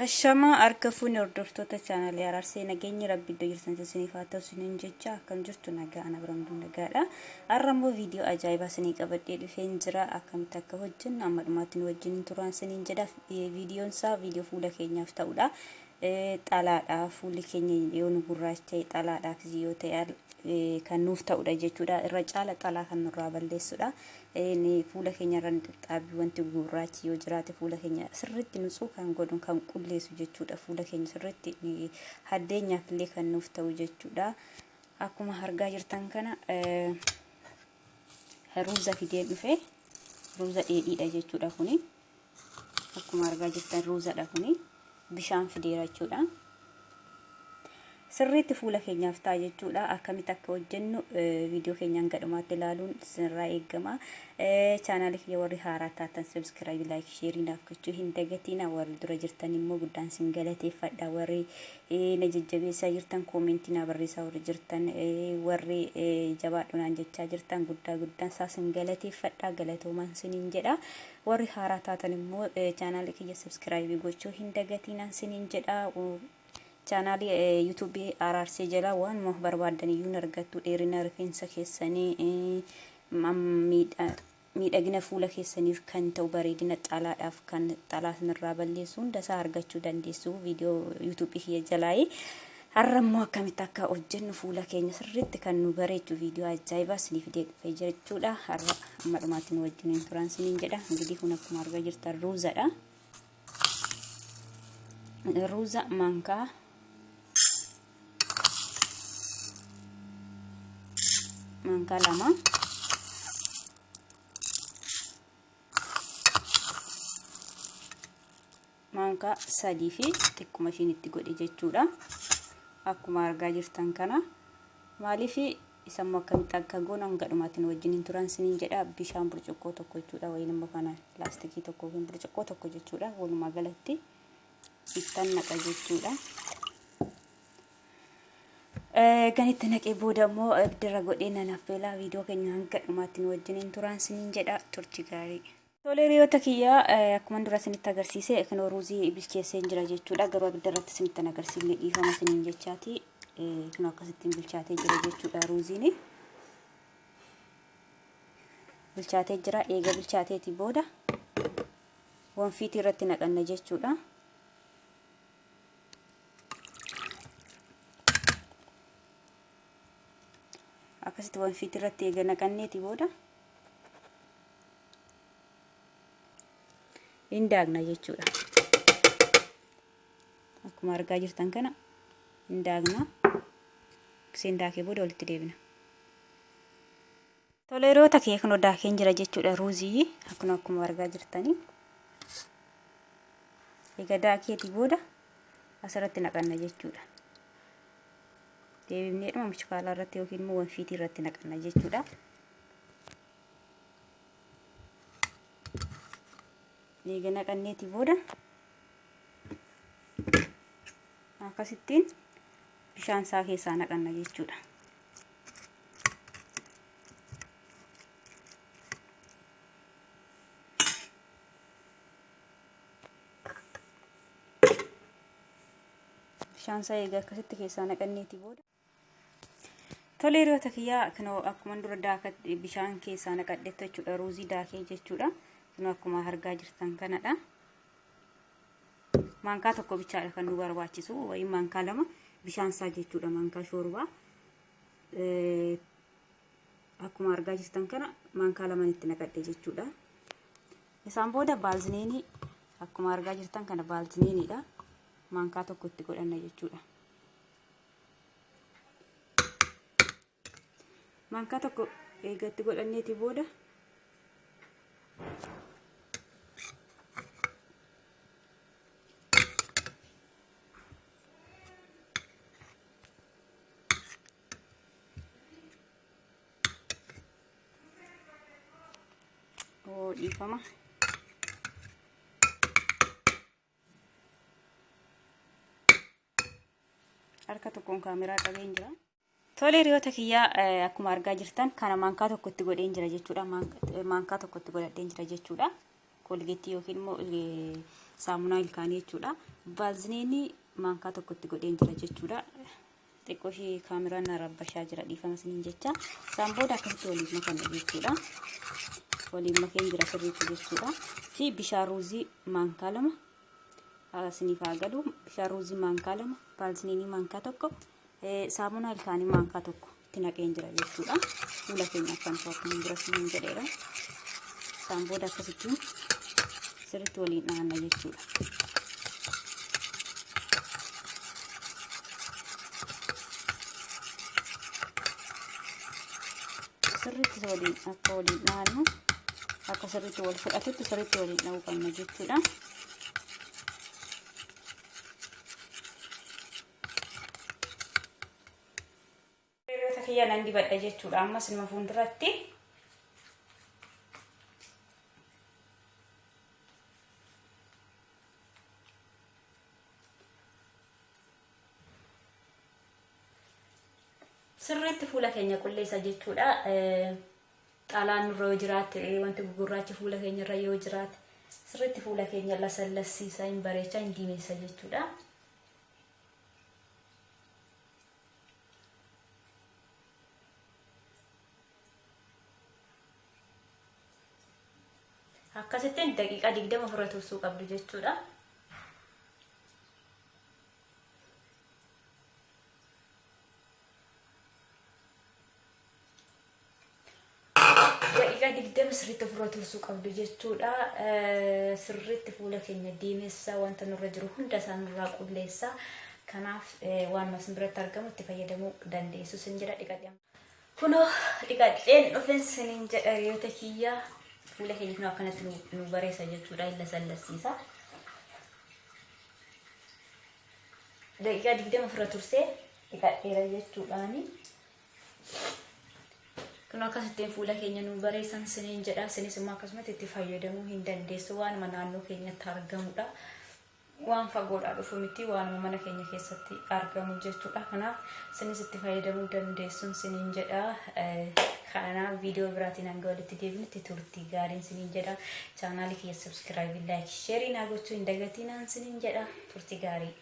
Ashama akkamii hordoftoota chaanalii Araarsee nageenyi rabbi iddoo jirtan isiniif haa ta'u isiniin jecha akkam jirtu nagaa ana biramtuu nagaadha. Har'a immoo viidiyoo ajaa'ibaa isinii qabadhee dhufeen jira. Akkamitti akka hojjennu amma dhumaatiin wajjin turaan isiniin jedha. Viidiyoon isaa viidiyoo fuula keenyaaf ta'udha. Xalaadha fuulli keenya yoo nu gurraacha'e xalaadhaaf yoo ta'e kan nuuf ta'udha jechuudha. Irra caala xalaa kan nurraa balleessudha. Fuula keenya irra xixxaabii wanti gurraachi yoo jiraate fuula keenya sirriitti nutsuu kan godhu kan qulleessu jechuudha. Fuula keenya sirriitti haddeenyaaf illee kan nuuf ta'u jechuudha. Akkuma argaa jirtan kana ruuza fideen dhufe ruuza dheedhiidha jechuudha kuni. Akkuma argaa jirtan ruuzadha kuni. Bishaan fideera jechuudha. Sirriitti fuula keenyaaf ta'a jechuudha. Akkamitti akka hojjennu viidiyoo keenyaan gadhumaatti ilaaluun sirraa eegama. Chaanaalii kiyya warri haaraa taatan subscribe, like, share naaf gochuu hin dagatina. Warri dura jirtan immoo guddaan sin galateeffadha. Warri na jajjabeessaa jirtan koomentii na barreessaa warri jirtan warri jabaadhunaan jechaa jirtan guddaan isaa sin galateeffadha. Galatoomaan siniin jedha. Warri haaraa taatan immoo chaanaalii kiyya subscribe gochuu hin dagatina siniin jedha. Chaanaalii YouTube Araarsee jala waan mo barbaadan iyyuu argattu dheerina rifeensa keessanii miidhagina fuula keessaniif kan ta'u bareedina xalaadhaaf kan xalaa sanirraa balleessu hundasaa argachuu dandeessu viidiyoo YouTube kiyya jalaayi. Har'a immoo akkamitti akka hojjennu fuula keenya sirriitti kan nu bareechu viidiyoo ajaa'ibaa isiniif dhufee jira jechuudha. Har'a amma dhumaatiin wajjin turaan isiniin jedha. Ingidihi kun akkuma argaa jirtan ruuzadha. Ruuza mankaa lama mankaa sadii fi xiqquma ishiin itti godhe jechuudha. Akkuma argaa jirtan kana maaliif isammoo akkamitti akka goonan gadhumaatiin wajjin turaan isiniin jedha. Bishaan burcuqqoo tokko jechuudha wayin immoo kana laastikii tokko yookiin burcuqqoo tokko jechuudha. Walumaa galatti bittan naqa jechuudha. Ganitti naqee booda immoo abdirra godhee nanaffeelaa viidiyoo keenya hanga dhumaatiin wajjin turaan isiniin jedha. Turchi gaarii. Toleeriyoota kiyya akkuma dura isinitti agarsiise kan ruuzii bilcheessee jira jechuudha. Garuu abdirratti isinitti agarsiifne dhiifama isiniin jechaati. Kun akkasittiin bilchaatee jira jechuudha ruuziin. Bilchaatee jira. Eega bilchaateeti booda wanfiitii irratti naqanna jechuudha. Akkasitti wanfiitii irratti eega naqanneeti booda indaagna jechuudha. Akkuma argaa jirtan kana indaagna. Daakee booda walitti deebina. Toleeroota kee kan daakeen jira jechuudha ruuzii akkuma argaa jirtanii. Egaa daakeeti booda asirratti naqanna jechuudha. Deebifnee dhuma mishkaalaa irratti yookiin immoo wanfiitii irratti naqanna jechuudha. Egaa naqanneeti booda akkasittiin bishaan isaa keessaa naqanna jechuudha. Bishaan isaa eega akkasitti keessaa naqanneeti booda toleeriyoota kiyyaa kunoo akkuma dura daakatti bishaan keessaa naqadhetti jechuudha. Ruuzii daakee jechuudha. Kunoo akkuma argaa jirtan kanadha. Maankaa tokko bichaadha kan nu barbaachisu wayin maankaa lama bishaan isaa jechuudha. Maankaa shoorbaa akkuma argaa jirtan kana maankaa lama itti naqadhe jechuudha. Isaan booda baalzineeni akkuma argaa jirtan kana baalzineeniidha. Maankaa tokko itti godhanna jechuudha. Maankaa tokko eegatti godhanneeti booda dhiifama. Harka tokkoon kaameraa qabeen jira. Toleeriyoota kiyyaa akkuma argaa jirtan kana maankaa tokko itti godheen jira jechuudha. Maankaa tokko itti godhadheen jira jechuudha. Kolgeetii yookiin immoo saamunaa ilkaanii jechuudha. Vaaziliinii maankaa tokkotti godheen jira jechuudha. Xiqqoo ishee kaameraan narabbashaa jira dhiifama isiniin jecha. Isaan booda akkasitti waliin makan jechuudha. Waliin makeen jira sirriitti jechuudha. Fi bishaan ruuzii maankaa 2 isiniif haa galu. Bishaan ruuzii maankaa 2, vaaziliinii maankaa 1, saamunaa ilkaanii maankaa 1 itti naqeen jira jechuudha. Fuula keenya akkan akkuma jira isiniin jedheera. Isaan booda akkasitti sirriitti waliin dhahanna jechuudha. Sirriitti waliin akka waliin dhahannu akka sirriitti wal fudhatutti sirriitti waliin dhahuu qabna jechuudha. Reerota kiyya nan dibadha jechuudha. Ammas nama fuulduratti sirriitti fuula keenya qulleessa jechuudha. Xaalaan nurra yoo jiraate wanti gugurraachi fuula keenya irra yoo jiraate sirriitti fuula keenya lasallassiisa hin bareecha hin diimessa jechuudha. Akkasittiin daqiiqaa 20 ofirra tursuu qabdu jechuudha. Digdama sirriitti ofirra tursuu qabdu jechuudha. Sirriitti fuula keenya diimessa wanta nurra jiru hunda isaa nurraa qulleessa. Kanaaf waan mas biratti argamu itti fayyadamuu dandeessu sin jedha dhiqadheen. Kunoo dhiqadheen dhufeen sinin jedha yoo takiyya fuula keenya kunoo akkanatti nu bareessa jechuudha. Illa sallassiisa. Daqiiqaa 20 ofirra tursee dhiqadheera jechuudhaani. Kun akkasittiin fuula keenya nu bareessan sinin jedha. Sinis immoo akkasumatti itti fayyadamuu hin dandeessu. Waanuma naannoo keenyatti argamudha. Waan fagoodhaa dhufu miti waanuma mana keenya keessatti argamu jechuudha. Kanaaf sinis itti fayyadamuu dandeessuun sinin jedha. Kanaaf viidiyoo biraatiin hanga walitti deebinutti turtii gaariin sinin jedha. Chaanaalii kiyya subscribe, like, share naa gochuu hin dagatinaan sinin jedha. Turtii gaarii.